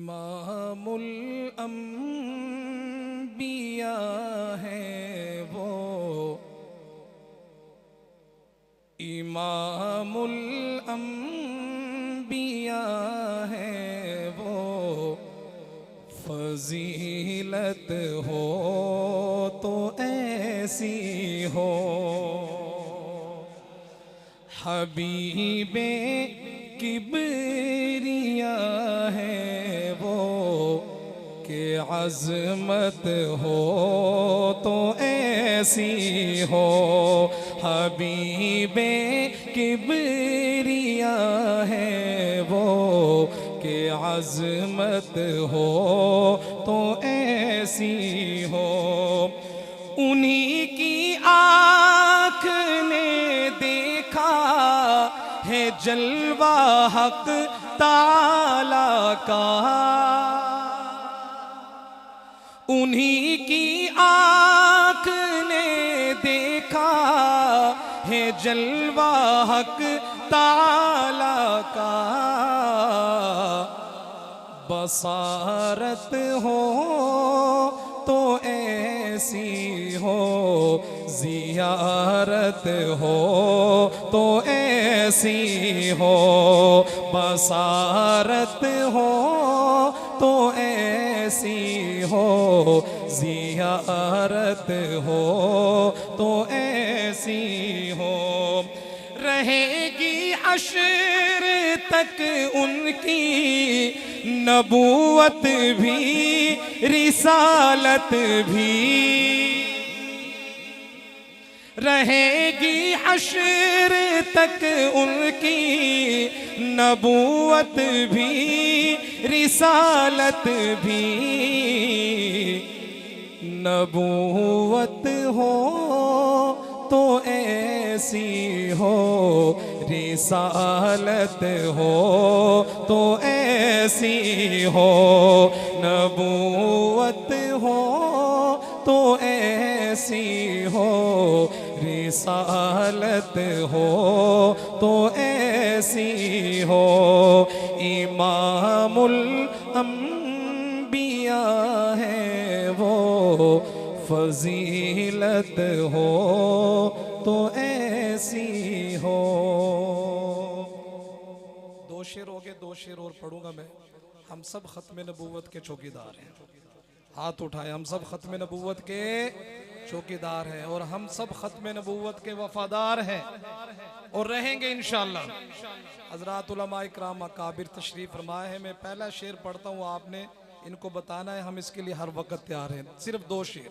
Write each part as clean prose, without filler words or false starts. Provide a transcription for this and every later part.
इमामुल अंबिया है वो, इमामुल अंबिया है वो। फजीलत हो तो ऐसी हो, हबीबे किबरिया है वो। कि अज़मत हो तो ऐसी हो, हबीबे किबरिया है वो। कि अज़मत हो तो ऐसी हो। उन्हीं की आँख ने देखा है जलवा हक ताला का। उन्हीं की आँख ने देखा है जलवा हक ताला का। बसारत हो तो ऐसी हो, ज़ियारत हो तो ऐसी हो। बसारत हो तो ऐसी हो, ज़ियारत हो तो ऐसी हो। रहेगी हश्र तक उनकी नबूवत भी रिसालत भी। रहेगी हश्र तक उनकी नबूवत भी रिसालत भी। नबूवत हो तो ऐसी हो, रिसालत हो तो ऐसी हो। नबूवत हो तो ऐसी हो, रिसालत हो तो ऐसी हो। इमामुल अंबिया है वो, फजीलत हो तो ऐसी हो। दो शेर हो गए, दो शेर और पढ़ूंगा मैं। हम सब खत्म नबूवत के चौकीदार हैं। हाथ उठाए, हम सब खत्म नबूवत के चौकीदार हैं और हम सब खत्म नबूवत के वफादार हैं और रहेंगे इंशाअल्लाह। हज़रात उलमा इकराम अकाबिर तशरीफ फरमाए हैं। मैं पहला शेर पढ़ता हूँ, आपने इनको बताना है, हम इसके लिए हर वक्त तैयार हैं। सिर्फ दो शेर।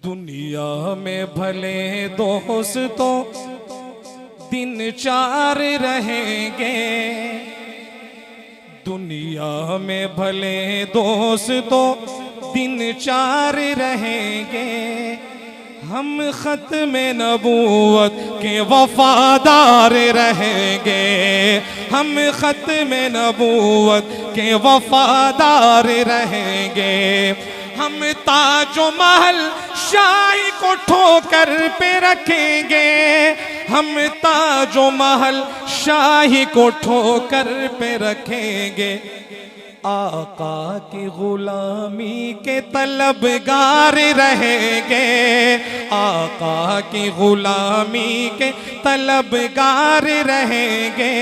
दुनिया में भले दोस्तों दिन चार रहेंगे, दुनिया में भले दोस्तों दिन चार रहेंगे। हम खत्म नबूवत के वफादार रहेंगे, हम खत्म नबूवत के वफादार रहेंगे। हम ताजो महल शाही को ठोकर पे रखेंगे, हम ताजो महल शाही को ठोकर पे रखेंगे। आका की गुलामी के तलबगार रहेंगे, आका की गुलामी के तलबगार रहेंगे।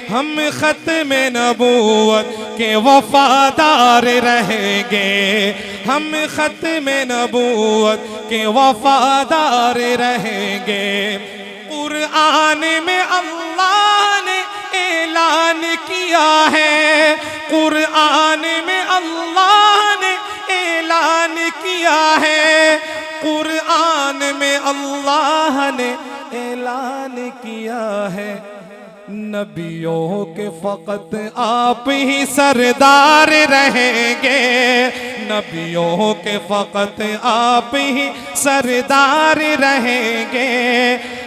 हम खत्म नबूवत के वफादार रहेंगे, हम खत्म नबूवत के वफादार रहेंगे। कुरान में अल्लाह ने ऐलान किया है, कुरान में अल्लाह ने ऐलान किया है, कुरान में अल्लाह ने ऐलान किया है। नबियों के फ़कत आप ही सरदार रहेंगे, नबियों के फ़कत आप ही सरदार रहेंगे।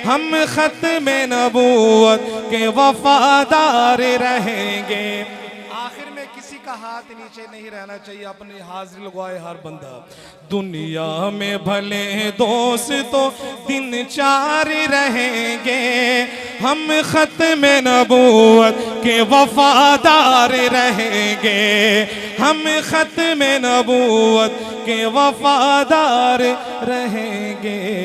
हम खत्म नबूवत के वफादार रहेंगे। आखिर में किसी का हाथ नीचे नहीं रहना चाहिए, अपनी हाजिर लगवाए हर बंदा। दुनिया में भले दोस्तों दिन चार रहेंगे, हम खत्म नबूवत के वफादार रहेंगे, हम खत्म नबूवत के वफादार रहेंगे।